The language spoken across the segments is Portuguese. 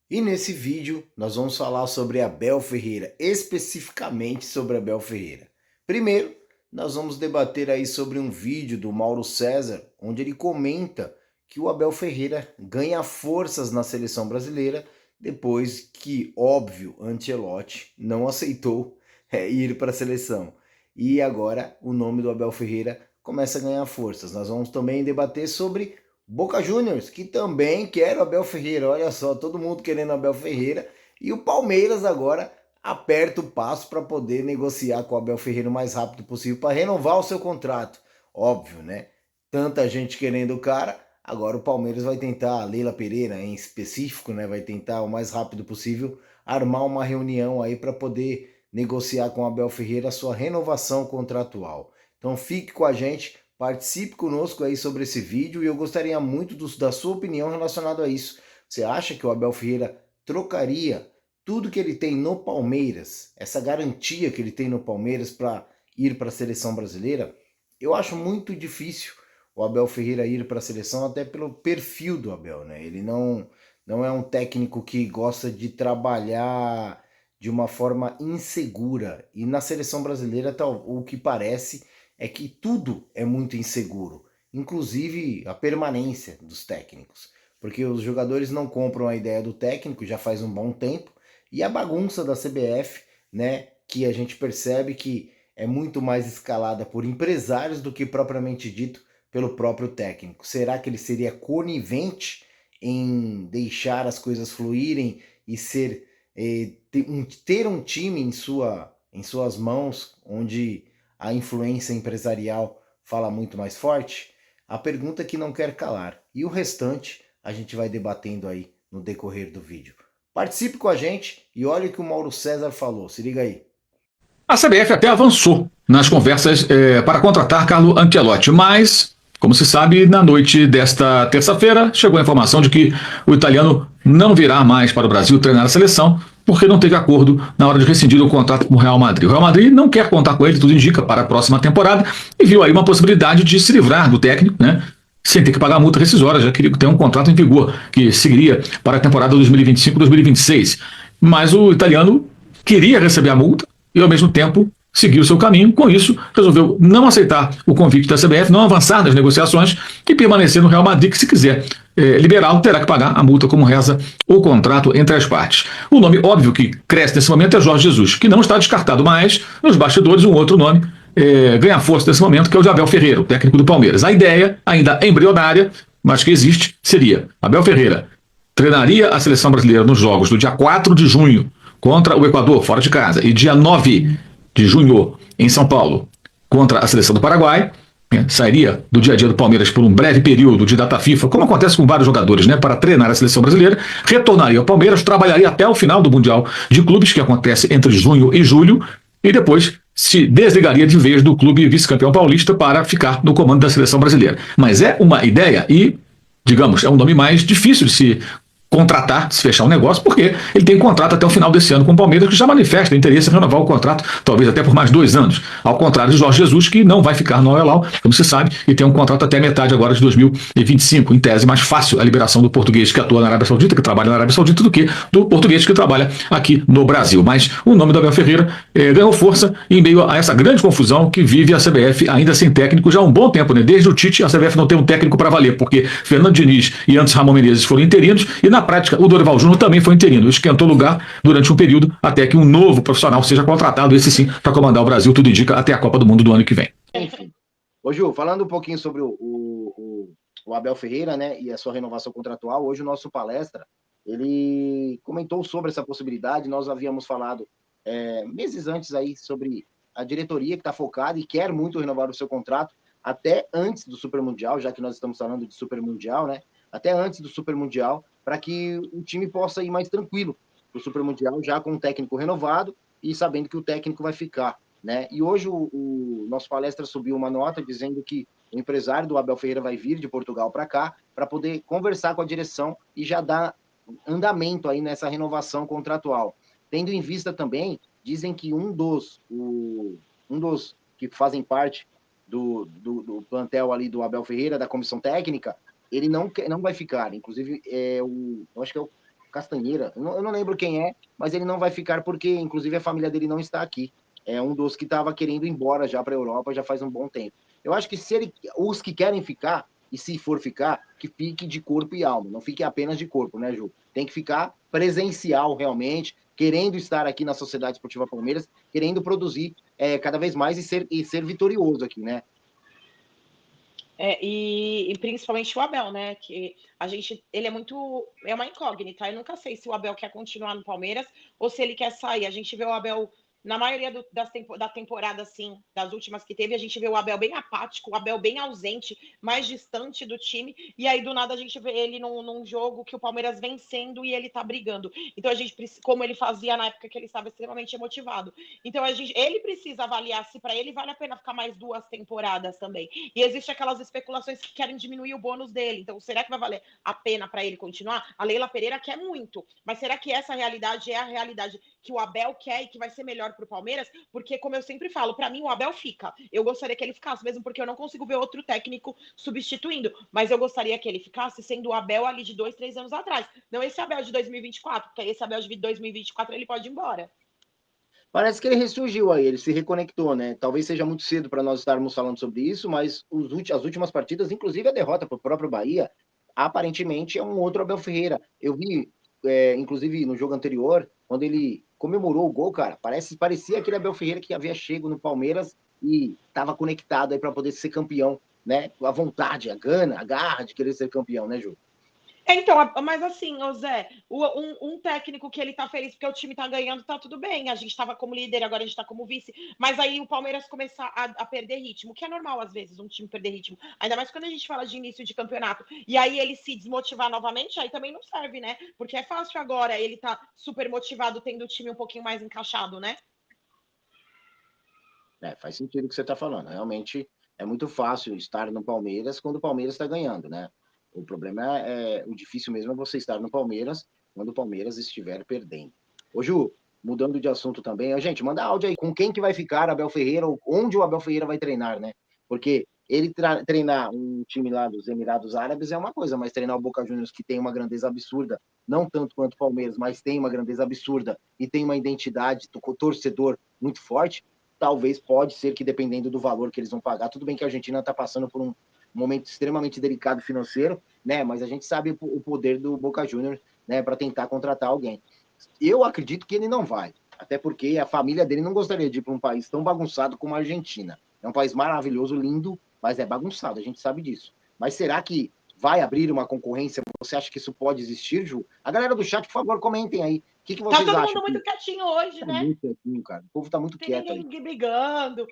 E nesse vídeo nós vamos falar sobre Abel Ferreira, especificamente sobre Abel Ferreira. Primeiro, nós vamos debater aí sobre um vídeo do Mauro César, onde ele comenta que o Abel Ferreira ganha forças na seleção brasileira depois que, óbvio, Ancelotti não aceitou ir para a seleção. E agora o nome do Abel Ferreira começa a ganhar forças. Nós vamos também debater sobre Boca Juniors, que também quer o Abel Ferreira. Olha só, todo mundo querendo o Abel Ferreira. E o Palmeiras agora aperta o passo para poder negociar com o Abel Ferreira o mais rápido possível para renovar o seu contrato. Óbvio, né? Tanta gente querendo o cara. Agora o Palmeiras vai tentar, a Leila Pereira em específico, né? Vai tentar o mais rápido possível armar uma reunião aí para poder negociar com o Abel Ferreira a sua renovação contratual. Então fique com a gente. Participe conosco aí sobre esse vídeo e eu gostaria muito da sua opinião relacionado a isso. Você acha que o Abel Ferreira trocaria tudo que ele tem no Palmeiras, essa garantia que ele tem no Palmeiras para ir para a seleção brasileira? Eu acho muito difícil o Abel Ferreira ir para a seleção, até pelo perfil do Abel, né? Ele não é um técnico que gosta de trabalhar de uma forma insegura. E na seleção brasileira, o que parece é que tudo é muito inseguro, inclusive a permanência dos técnicos, porque os jogadores não compram a ideia do técnico já faz um bom tempo, e a bagunça da CBF, né, que a gente percebe que é muito mais escalada por empresários do que propriamente dito pelo próprio técnico. Será que ele seria conivente em deixar as coisas fluírem e ter um time em suas mãos onde a influência empresarial fala muito mais forte? A pergunta que não quer calar. E o restante a gente vai debatendo aí no decorrer do vídeo. Participe com a gente e olha o que o Mauro César falou. Se liga aí. A CBF até avançou nas conversas para contratar Carlo Ancelotti, mas, como se sabe, na noite desta terça-feira chegou a informação de que o italiano não virá mais para o Brasil treinar a seleção porque não teve acordo na hora de rescindir o contrato com o Real Madrid. O Real Madrid não quer contar com ele, tudo indica, para a próxima temporada e viu aí uma possibilidade de se livrar do técnico, né? Sem ter que pagar multa rescisória, já que tem um contrato em vigor que seguiria para a temporada 2025-2026. Mas o italiano queria receber a multa e, ao mesmo tempo, seguir o seu caminho. Com isso, resolveu não aceitar o convite da CBF, não avançar nas negociações e permanecer no Real Madrid, que, se quiser liberá-lo, terá que pagar a multa como reza o contrato entre as partes. O nome óbvio que cresce nesse momento é Jorge Jesus, que não está descartado, mas nos bastidores um outro nome ganha força nesse momento, que é o de Abel Ferreira, o técnico do Palmeiras. A ideia, ainda embrionária, mas que existe, seria Abel Ferreira treinaria a seleção brasileira nos jogos do dia 4 de junho contra o Equador, fora de casa, e dia 9 de junho, em São Paulo, contra a seleção do Paraguai. Sairia do dia a dia do Palmeiras por um breve período de data FIFA, como acontece com vários jogadores, né, para treinar a seleção brasileira, retornaria ao Palmeiras, trabalharia até o final do Mundial de Clubes, que acontece entre junho e julho, e depois se desligaria de vez do clube vice-campeão paulista para ficar no comando da seleção brasileira. Mas é uma ideia e, digamos, é um nome mais difícil de se contratar, se fechar um negócio, porque ele tem contrato até o final desse ano com o Palmeiras, que já manifesta interesse em renovar o contrato, talvez até por mais 2 anos. Ao contrário de Jorge Jesus, que não vai ficar no Al-Hilal, como se sabe, e tem um contrato até metade agora de 2025. Em tese, mais fácil a liberação do português que atua na Arábia Saudita, que trabalha na Arábia Saudita, do que do português que trabalha aqui no Brasil. Mas o nome do Abel Ferreira ganhou força em meio a essa grande confusão que vive a CBF ainda sem técnico já há um bom tempo, né? Desde o Tite, a CBF não tem um técnico para valer, porque Fernando Diniz e antes Ramon Menezes foram interinos, e na prática o Dorival Júnior também foi interino, esquentou lugar durante um período até que um novo profissional seja contratado, esse sim, para comandar o Brasil, tudo indica, até a Copa do Mundo do ano que vem. Enfim. Ô Ju, falando um pouquinho sobre o Abel Ferreira, né, e a sua renovação contratual, hoje o nosso palestra, ele comentou sobre essa possibilidade. Nós havíamos falado meses antes aí sobre a diretoria que está focada e quer muito renovar o seu contrato até antes do Super Mundial, já que nós estamos falando de Super Mundial, né, até antes do Super Mundial, para que o time possa ir mais tranquilo para o Super Mundial, já com um técnico renovado e sabendo que o técnico vai ficar, né? E hoje o nosso palestra subiu uma nota dizendo que o empresário do Abel Ferreira vai vir de Portugal para cá para poder conversar com a direção e já dar andamento aí nessa renovação contratual. Tendo em vista também, dizem que um dos que fazem parte do plantel ali do Abel Ferreira, da comissão técnica, ele não vai ficar. Inclusive, eu acho que é Castanheira, eu não lembro quem é, mas ele não vai ficar porque, inclusive, a família dele não está aqui. É um dos que estava querendo ir embora já para a Europa já faz um bom tempo. Eu acho que se ele, os que querem ficar, e se for ficar, que fique de corpo e alma, não fique apenas de corpo, né, Ju? Tem que ficar presencial realmente, querendo estar aqui na Sociedade Esportiva Palmeiras, querendo produzir cada vez mais e ser vitorioso aqui, né? E principalmente o Abel, né? Que ele é uma incógnita. Eu nunca sei se o Abel quer continuar no Palmeiras ou se ele quer sair. A gente vê o Abel na maioria da temporada, assim, das últimas que teve, a gente vê o Abel bem apático, o Abel bem ausente, mais distante do time, e aí do nada a gente vê ele num jogo que o Palmeiras vencendo e ele tá brigando. Então a gente, como ele fazia na época que ele estava extremamente emotivado. Então ele precisa avaliar se para ele vale a pena ficar mais 2 temporadas também. E existe aquelas especulações que querem diminuir o bônus dele. Então será que vai valer a pena para ele continuar? A Leila Pereira quer muito, mas será que essa realidade é a realidade que o Abel quer e que vai ser melhor para o Palmeiras? Porque, como eu sempre falo, para mim o Abel fica. Eu gostaria que ele ficasse, mesmo porque eu não consigo ver outro técnico substituindo. Mas eu gostaria que ele ficasse sendo o Abel ali de 2, 3 anos atrás. Não esse Abel de 2024, porque esse Abel de 2024 ele pode ir embora. Parece que ele ressurgiu aí, ele se reconectou, né? Talvez seja muito cedo para nós estarmos falando sobre isso, mas as últimas partidas, inclusive a derrota para o próprio Bahia, aparentemente é um outro Abel Ferreira. Eu vi, inclusive no jogo anterior, quando ele comemorou o gol, cara, parecia aquele Abel Ferreira que havia chego no Palmeiras e estava conectado aí para poder ser campeão, né? A vontade, a gana, a garra de querer ser campeão, né, Ju? Então, mas assim, ô Zé, um técnico que ele tá feliz porque o time tá ganhando, tá tudo bem. A gente tava como líder, agora a gente tá como vice. Mas aí o Palmeiras começar a perder ritmo, que é normal às vezes um time perder ritmo. Ainda mais quando a gente fala de início de campeonato. E aí ele se desmotivar novamente, aí também não serve, né? Porque é fácil agora ele tá super motivado, tendo o time um pouquinho mais encaixado, né? Faz sentido o que você está falando. Realmente é muito fácil estar no Palmeiras quando o Palmeiras está ganhando, né? O problema o difícil mesmo é você estar no Palmeiras quando o Palmeiras estiver perdendo. Ô Ju, mudando de assunto também, gente, manda áudio aí com quem que vai ficar Abel Ferreira ou onde o Abel Ferreira vai treinar, né? Porque ele treinar um time lá dos Emirados Árabes é uma coisa, mas treinar o Boca Juniors, que tem uma grandeza absurda, não tanto quanto o Palmeiras, mas tem uma grandeza absurda e tem uma identidade do torcedor muito forte, talvez pode ser que dependendo do valor que eles vão pagar, tudo bem que a Argentina está passando por um momento extremamente delicado financeiro, né? Mas a gente sabe o poder do Boca Juniors, né, para tentar contratar alguém. Eu acredito que ele não vai, até porque a família dele não gostaria de ir para um país tão bagunçado como a Argentina. É um país maravilhoso, lindo, mas é bagunçado, a gente sabe disso. Mas será que vai abrir uma concorrência? Você acha que isso pode existir, Ju? A galera do chat, por favor, comentem aí. O que Tá vocês todo acham? mundo muito quietinho hoje, Tá né? muito quietinho, cara. O povo tá muito Tem quieto aí. ninguém brigando.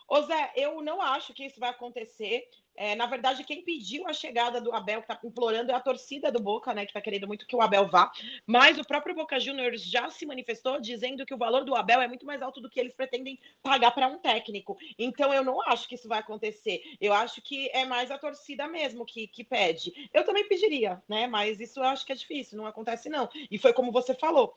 Ô Zé, eu não acho que isso vai acontecer. Na verdade, quem pediu a chegada do Abel, que está implorando, é a torcida do Boca, né? Que está querendo muito que o Abel vá. Mas o próprio Boca Juniors já se manifestou dizendo que o valor do Abel é muito mais alto do que eles pretendem pagar para um técnico. Então, eu não acho que isso vai acontecer. Eu acho que é mais a torcida mesmo que pede. Eu também pediria, né? Mas isso eu acho que é difícil, não acontece, não. E foi como você falou.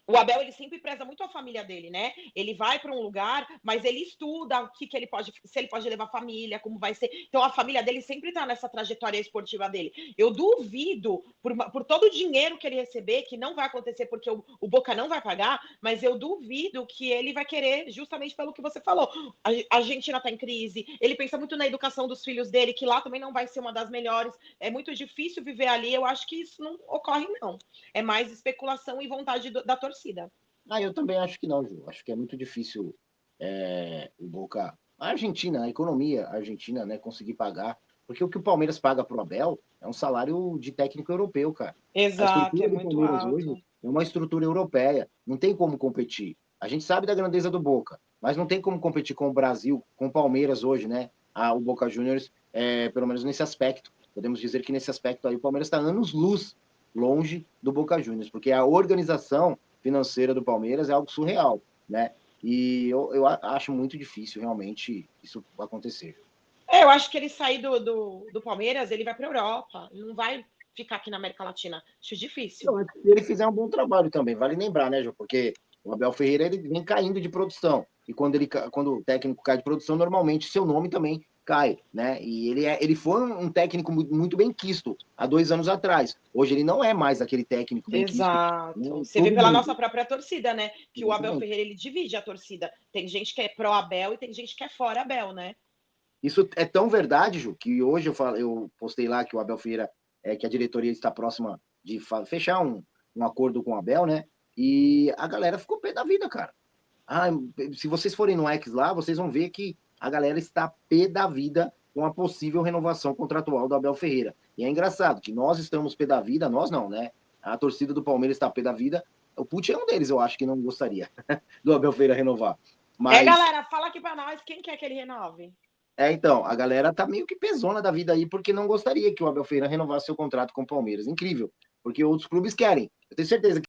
O Abel, ele sempre preza muito a família dele, né? Ele vai para um lugar, mas ele estuda o que ele pode, se ele pode levar a família, como vai ser. Então, a família dele sempre está nessa trajetória esportiva dele. Eu duvido, por todo o dinheiro que ele receber, que não vai acontecer porque o Boca não vai pagar, mas eu duvido que ele vai querer, justamente pelo que você falou. A Argentina está em crise, ele pensa muito na educação dos filhos dele, que lá também não vai ser uma das melhores. É muito difícil viver ali, eu acho que isso não ocorre, não. É mais especulação e vontade da torcida. Eu também acho que não, Ju. Acho que é muito difícil o Boca. A Argentina, a economia argentina, né, conseguir pagar. Porque o que o Palmeiras paga pro Abel é um salário de técnico europeu, cara. A Exato, é estrutura do muito Palmeiras hoje alto. é uma estrutura europeia. Não tem como competir. A gente sabe da grandeza do Boca, mas não tem como competir com o Brasil, com o Palmeiras hoje, né? O Boca Juniors, pelo menos nesse aspecto. Podemos dizer que nesse aspecto aí o Palmeiras está anos-luz longe do Boca Juniors, porque a organização financeira do Palmeiras é algo surreal, né? E eu acho muito difícil realmente isso acontecer. Eu acho que ele sair do Palmeiras, ele vai para a Europa. Ele não vai ficar aqui na América Latina. Acho difícil. Se ele fizer um bom trabalho também, vale lembrar, né, João? Porque o Abel Ferreira ele vem caindo de produção. E quando o técnico cai de produção, normalmente seu nome também cai, né? E ele foi um técnico muito bem quisto há 2 anos atrás. Hoje ele não é mais aquele técnico bem quisto. Exato. Você vê Todo pela nossa mundo. própria torcida, né? Que o Abel Exatamente. Ferreira ele divide a torcida. Tem gente que é pró Abel e tem gente que é fora Abel, né? Isso é tão verdade, Ju, que hoje eu postei lá que o Abel Ferreira, que a diretoria está próxima de fechar um acordo com o Abel, né? E a galera ficou pé da vida, cara. Ah, se vocês forem no X lá, vocês vão ver que a galera está pé da vida com a possível renovação contratual do Abel Ferreira. E é engraçado que nós estamos pé da vida, nós não, né? A torcida do Palmeiras está pé da vida. O Pucci é um deles, eu acho que não gostaria do Abel Ferreira renovar. Mas, Galera, fala aqui pra nós quem quer que ele renove. então, a galera tá meio que pesona da vida aí, porque não gostaria que o Abel Ferreira renovasse seu contrato com o Palmeiras. Incrível, porque outros clubes querem. Eu tenho certeza que